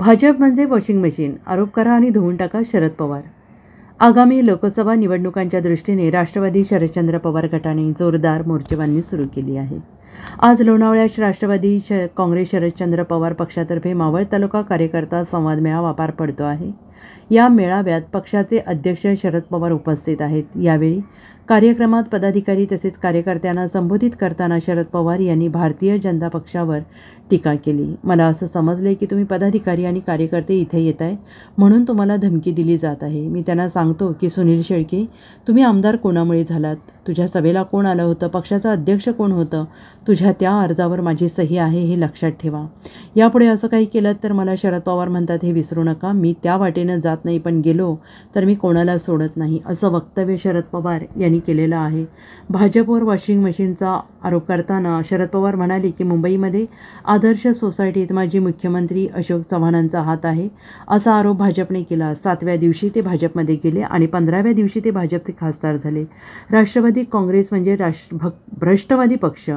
भाजप म्हणजे washing machine, आरोप करा आणि धुवून टाका शरद पवार। आगामी लोकसभा निवडणुकांच्या दृष्टीने राष्ट्रवादी शरदचंद्र पवार गटाने जोरदार मोर्चेबांधणी सुरू केली आहे। आज लोणावळ्यात राष्ट्रवादी काँग्रेस शरदचंद्र पवार पक्षातर्फे मावळ तालुका कार्यकर्ता संवाद मेळावा पार पडतो आहे। या मेळाव्यात पक्षाचे अध्यक्ष शरद पवार उपस्थित आहेत। यावेळी कार्यक्रमात पदाधिकारी तसेच कार्यकर्त्यांना संबोधित करताना शरद पवार यांनी भारतीय जनता पक्षावर टीका केली। मला असं समजले की तुम्ही पदाधिकारी आणि कार्यकर्ते इथे येत आहे म्हणून तुम्हाला धमकी दिली जात आहे। मी त्यांना सांगतो की सुनील शेळके, तुम्ही आमदार कोणामुळे झालात? तुझ्या सभेला कोण आलं होतं? पक्षाचा अध्यक्ष कोण होतं? तुझ्या त्या अर्जावर माझी सही आहे हे लक्षात ठेवा। यापुढे असं काही केलं तर मला शरद पवार म्हणतात हे विसरू नका। मी त्या वाटेनं जात नाही, पण गेलो तर मी कोणाला सोडत नाही, असं वक्तव्य शरद पवार यांनी केलेलं आहे। भाजपवर वॉशिंग मशीनचा आरोप करताना शरद पवार म्हणाले की मुंबईमध्ये आदर्श सोसायटीत माजी मुख्यमंत्री अशोक चव्हाणांचा हात आहे, असा आरोप भाजपने केला। 7व्या दिवशी ते भाजपमध्ये गेले आणि 15व्या दिवशी ते भाजपचे खासदार झाले। राष्ट्रवादी काँग्रेस म्हणजे भ्रष्टवादी पक्ष।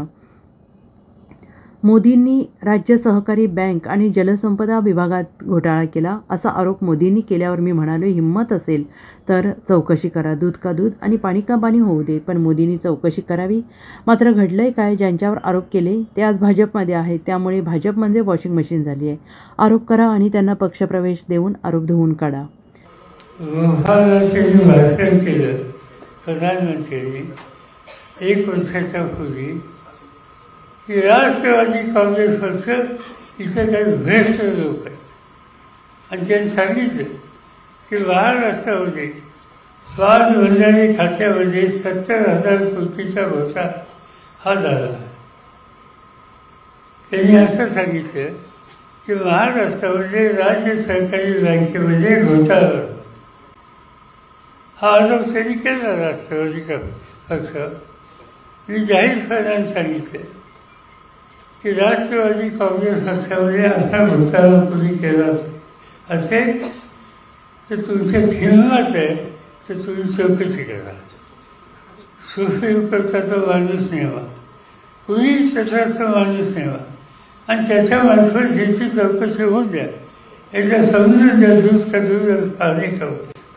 मोदींनी राज्य सहकारी बँक आणि जलसंपदा विभागात घोटाळा केला, असा आरोप मोदींनी केल्यावर मी म्हणालो हिम्मत असेल तर चौकशी करा, दूध का दूध आणि पाणी का पाणी होऊ दे, पण मोदींनी चौकशी करावी। मात्र घडलंय काय? ज्यांच्यावर आरोप केले ते आज भाजपमध्ये आहेत, त्यामुळे भाजप म्हणजे वॉशिंग मशीन झाली आहे। आरोप करा आणि त्यांना पक्षप्रवेश देऊन आरोप धुवून काढा। भाषण केलं प्रधानमंत्र्यांनी 1 वर्षाच्या पूर्वी की राष्ट्रवादी काँग्रेस पक्ष इथे काही भ्रष्ट लोक आहेत आणि त्यांनी सांगितलं की महाराष्ट्रामध्ये स्वाद भंडारी खात्यामध्ये 70,000 कोटीचा घोटाळा हा झाला। त्यांनी असं सांगितलं की महाराष्ट्रामध्ये राज्य सरकारी बँकेमध्ये घोटाळा हा आरोप त्यांनी केला राष्ट्रवादी पक्ष। मी जाहीरपणाने सांगितलं की राष्ट्रवादी काँग्रेस पक्षामध्ये असा घोटाळा कोणी केला असेल तर तुमच्यात हिंमत आहे तर तुम्ही चौकशी करा। सुप्रीम कोर्टाचा माणूस नेमा, कुणी तसाचा माणूस नेमा आणि त्याच्यामार्फत ह्याची चौकशी होऊन द्या। एकदा समजून द्या दूध का दूध पाणी का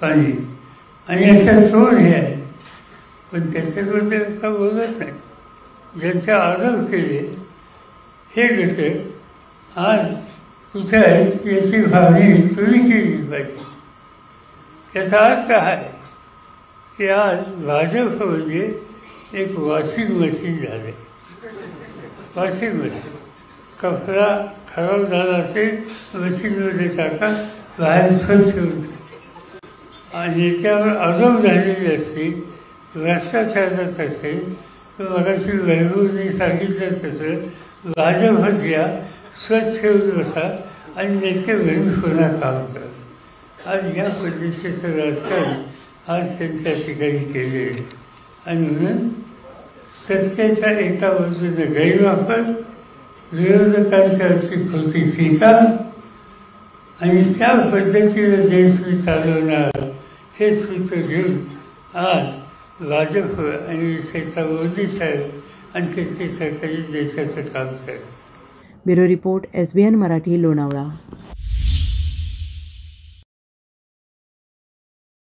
पाणी, आणि याच्यात तोड हे आहे, पण त्याच्याबद्दल का बोलत नाही। ज्यांचे आरोप केले हे घटक आज कुठे आहेत याची भावनी तुम्ही केली पाहिजे। याचा अर्थ आहे की आज भाजप म्हणजे एक वॉशिंग मशीन झाले। वॉशिंग मशीन, कपडा खराब झाला असेल मशीनमध्ये टाका, बाहेर स्वच्छ होतं आणि याच्यावर आरोप झालेले असतील, भ्रष्टाचारात असेल तर मगाशी वैभवने सांगितलं तसं भाजपत या स्वच्छ होऊन बसा आणि नेते घरी पुन्हा काम करा। आज या पद्धतीचं राजकारण आज त्यांच्या ठिकाणी केले आहे आणि म्हणून सत्तेचा एका बाजूने गैरवापर, विरोधकांच्यावरची खोटी टीका आणि त्या पद्धतीने देश मी चालवणार हे सूत्र घेऊन आज भाजप आणि विशेषतः मोदी साहेब आणि त्यांचे सरकारी देशाचं काम चालू। Bureau report, SBN Marathi, Lonavala.